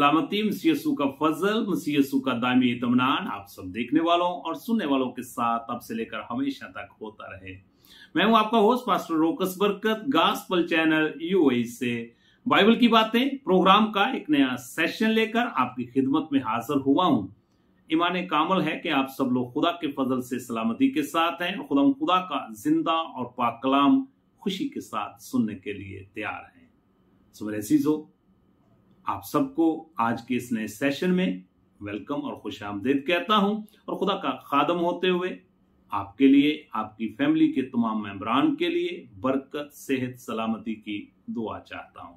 सलामती, मसीह यीशु का फजल, मसीह यीशु का दामी इत्मीनान आप सब देखने वालों और सुनने वालों के साथ अब से लेकर हमेशा तक होता रहे। मैं हूं आपका होस्ट पास्टर रोकस बरकत, गॉस्पेल चैनल यूएई से बाइबल की बातें प्रोग्राम का एक नया सेशन लेकर आपकी खिदमत में हाजिर हुआ हूं। ईमान कामल है कि आप सब लोग खुदा के फजल से सलामती के साथ हैं और खुदा का जिंदा और पाक कलाम खुशी के साथ सुनने के लिए तैयार हैं। सो मेरे अजीजों, आप सबको आज के इस नए सेशन में वेलकम और खुशामदीद कहता हूं और खुदा का खादम होते हुए आपके लिए, आपकी फैमिली के तमाम मेंबरान के लिए बरकत, सेहत, सलामती की दुआ चाहता हूं।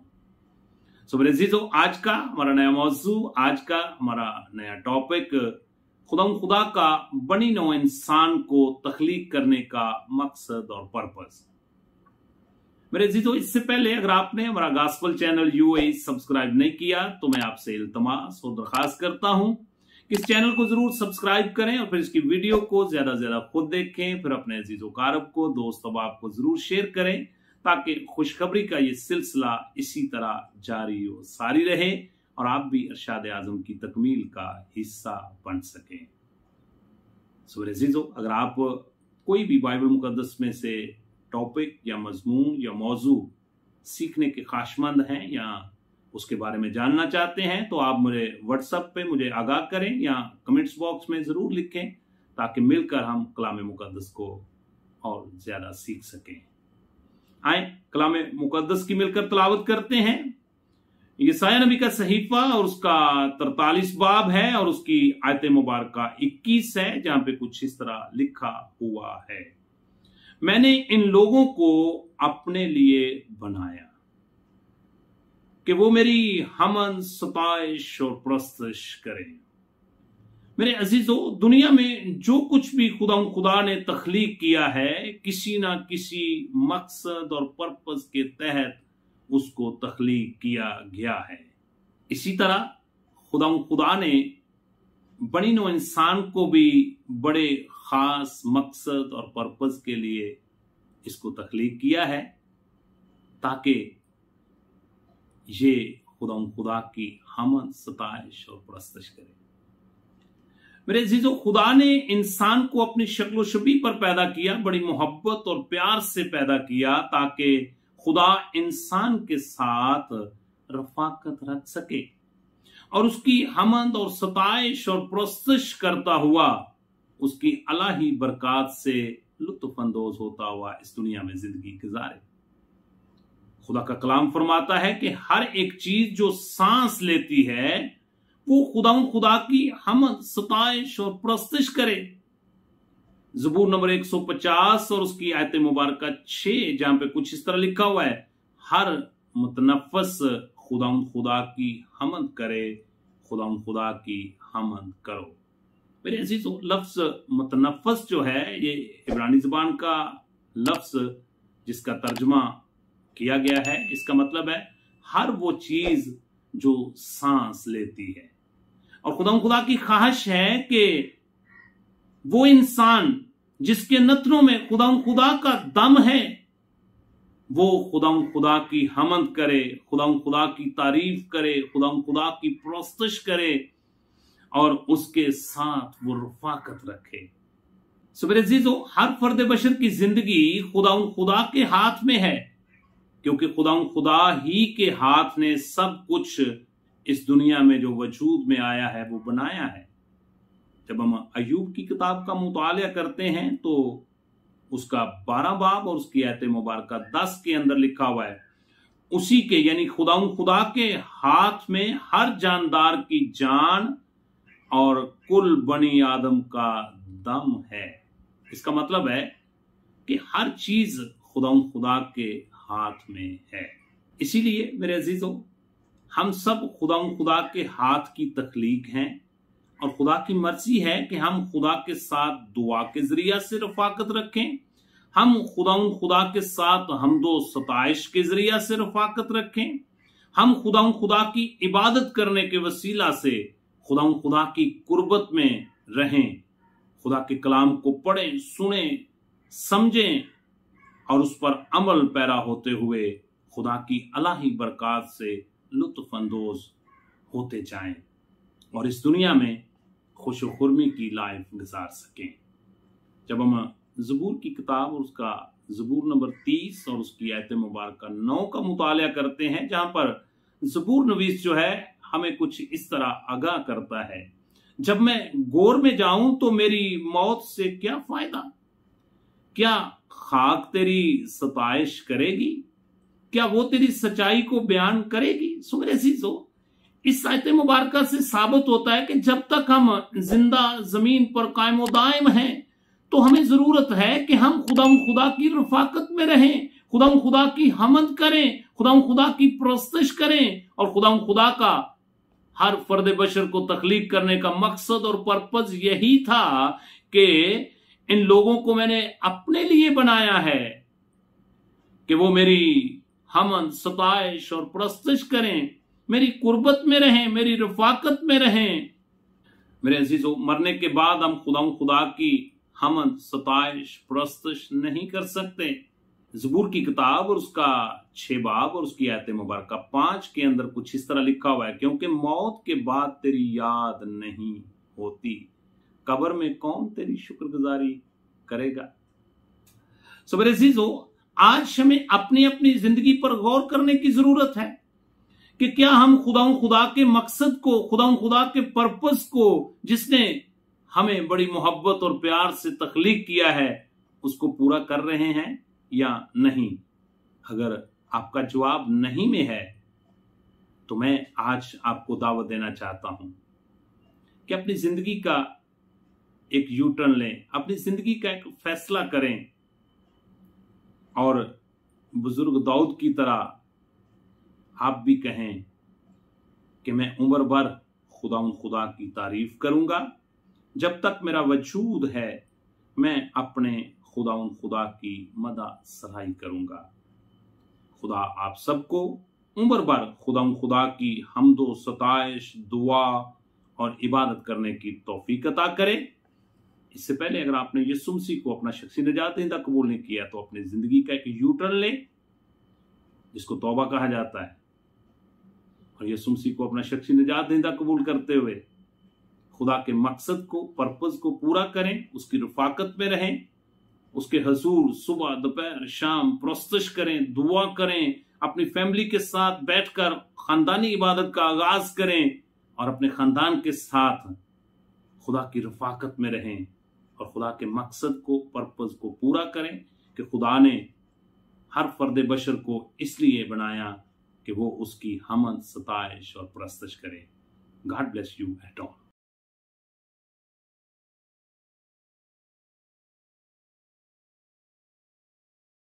सो मेरे अजीजों, आज का हमारा नया मौजू, आज का हमारा नया टॉपिक खुदा का बनी नौ इंसान को तख्लीक करने का मकसद और पर्पस। मेरे अजीजों, इससे पहले अगर आपने हमारा गॉस्पेल चैनल यूएई सब्सक्राइब नहीं किया तो मैं आपसे इल्तमास और दरखास्त करता हूं कि इस चैनल को जरूर सब्सक्राइब करें और फिर इसकी वीडियो को ज्यादा से ज्यादा खुद देखें, फिर अपने अजीजों कारब को, दोस्त अहबाब को जरूर शेयर करें ताकि खुशखबरी का ये सिलसिला इसी तरह जारी और सारी रहे और आप भी इरशाद आजम की तकमील का हिस्सा बन सकें। सो मेरे अजीजों, अगर आप कोई भी बाइबल मुकद्दस में से टॉपिक या मजमून या मौजू सीखने के ख्वाहिशमंद हैं या उसके बारे में जानना चाहते हैं तो आप मेरे व्हाट्सएप पे मुझे आगाह करें या कमेंट्स बॉक्स में जरूर लिखें ताकि मिलकर हम कलाम मुकद्दस को और ज्यादा सीख सकें। आए कलाम मुकद्दस की मिलकर तलावत करते हैं। यशायाह नबी का सहीफा और उसका 43 बाब है और उसकी आयत मुबारका 21 है, जहां पे कुछ इस तरह लिखा हुआ है। मैंने इन लोगों को अपने लिए बनाया कि वो मेरी हमन, सताइश और प्रस्तश करें। मेरे अजीजों, दुनिया में जो कुछ भी खुदा ने तख्लीक किया है किसी ना किसी मकसद और पर्पस के तहत उसको तख्लीक किया गया है। इसी तरह खुदा ने बनी नौ इंसान को भी बड़े खास मकसद और पर्पस के लिए इसको तख्लीक किया है ताकि ये खुदा की हमद, सताइश और प्रस्तश करे। मेरे अजीजों, खुदा ने इंसान को अपनी शक्ल शबी पर पैदा किया, बड़ी मोहब्बत और प्यार से पैदा किया ताकि खुदा इंसान के साथ रफाकत रख सके और उसकी हमद और सताइश और प्रस्तश करता हुआ उसकी अलाही बरकत से लुत्फ अंदोज होता हुआ इस दुनिया में जिंदगी गुजारे। खुदा का कलाम फरमाता है कि हर एक चीज जो सांस लेती है वो खुदा की हमद, सताइश और प्रस्तश करे। ज़बूर नंबर 150 और उसकी आयत मुबारका 6, जहां पे कुछ इस तरह लिखा हुआ है, हर मुतनफ़स खुदा की हमद करे, खुदा की हमद करो। मेरे अजीजों, लफ्ज मुतनफ़स जो है ये इब्रानी ज़बान का लफ्ज जिसका तर्जुमा किया गया है, इसका मतलब है हर वो चीज जो सांस लेती है। और खुदा की ख्वाहिश है कि वो इंसान जिसके नथनों में खुदा का दम है वो खुदा की हमद करे, खुदा की तारीफ करे, खुदा की प्रस्तश करे और उसके साथ वो रफाकत रखे। सो मेरे अजीजों, हर फर्द बशर की जिंदगी खुदा के हाथ में है क्योंकि खुदा ही के हाथ ने सब कुछ इस दुनिया में जो वजूद में आया है वो बनाया है। जब हम अय्यूब की किताब का मुतालिया करते हैं तो उसका 12 बाब और उसकी आयत मुबारका 10 के अंदर लिखा हुआ है, उसी के यानी खुदा के हाथ में हर जानदार की जान और कुल बनी आदम का दम है। इसका मतलब है कि हर चीज खुदा के हाथ में है। इसीलिए मेरे अजीजों, हम सब खुदा के हाथ की तख्लीक हैं और खुदा की मर्जी है कि हम खुदा के साथ दुआ के जरिया से रफाकत रखें, हम खुदा के साथ हमदो सताइश के जरिया से रफाकत रखें, हम खुदा की इबादत करने के वसीला से खुदा की कुर्बत में रहें, खुदा के कलाम को पढ़ें, सुनें, समझें और उस पर अमल पैरा होते हुए खुदा की अलाही बरकत से लुत्फ अंदोज होते जाएं और इस दुनिया में खुशो खुर्मी की लाइफ गुजार सकें। जब हम ज़बूर की किताब और उसका ज़बूर नंबर 30 और उसकी आयत मुबारक 9 का मुताला करते हैं, जहां पर ज़बूर नवीस जो है हमें कुछ इस तरह आगाह करता है, जब मैं गोर में जाऊं तो मेरी मौत से क्या फायदा, क्या खाक तेरी सताइश करेगी, क्या वो तेरी सच्चाई को बयान करेगी। सो मेरे अजीजों, इस आयत मुबारक से साबित होता है कि जब तक हम जिंदा जमीन पर कायम दायम हैं तो हमें जरूरत है कि हम खुदा की रफाकत में रहें, खुदा की हमद करें, खुदा की परस्तिश करें। और खुदा का हर फर्द बशर को तख्लीक करने का मकसद और पर्पज यही था कि इन लोगों को मैंने अपने लिए बनाया है कि वो मेरी हमद, सताइश और परस्तिश करें, मेरी कुर्बत में रहें, मेरी रफाकत में रहें। मेरे अजीजों, मरने के बाद हम खुदा की हमद, सताइश, परस्तिश नहीं कर सकते। ज़बूर की किताब और उसका 6 बाब और उसकी आयत मुबारक 5 के अंदर कुछ इस तरह लिखा हुआ है, क्योंकि मौत के बाद तेरी याद नहीं होती, कब्र में कौन तेरी शुक्रगुजारी करेगा। सो मेरे अजीजों, आज हमें अपनी अपनी जिंदगी पर गौर करने की जरूरत है कि क्या हम खुदा के मकसद को, खुदा के पर्पस को, जिसने हमें बड़ी मोहब्बत और प्यार से तख्लीक किया है, उसको पूरा कर रहे हैं या नहीं। अगर आपका जवाब नहीं में है तो मैं आज आपको दावत देना चाहता हूं कि अपनी जिंदगी का एक यू टर्न लें, अपनी जिंदगी का एक फैसला करें और बुजुर्ग दाऊद की तरह आप भी कहें कि मैं उम्र भर खुदा की तारीफ करूंगा, जब तक मेरा वजूद है मैं अपने खुदा की मदा सराही करूंगा। खुदा आप सबको उम्र भर खुदा की हम्दो सताइश, दुआ और इबादत करने की तौफीक अता करे। इससे पहले अगर आपने यीशु मसीह को अपना शख्सी निजात दहिंदा कबूल नहीं किया तो अपनी जिंदगी का एक यू टर्न ले, जिसको तौबा कहा जाता है, और यीशु मसीह को अपना शख्सी निजात दहिंदा कबूल करते हुए खुदा के मकसद को, पर्पस को पूरा करें, उसकी रफाकत में रहें, उसके हजूर सुबह दोपहर शाम परस्तिश करें, दुआ करें, अपनी फैमिली के साथ बैठकर खानदानी इबादत का आगाज करें और अपने खानदान के साथ खुदा की रफाकत में रहें और खुदा के मकसद को, पर्पस को पूरा करें कि खुदा ने हर फर्द बशर को इसलिए बनाया कि वो उसकी हमद, सताइश और परस्तिश करे। God bless you at all.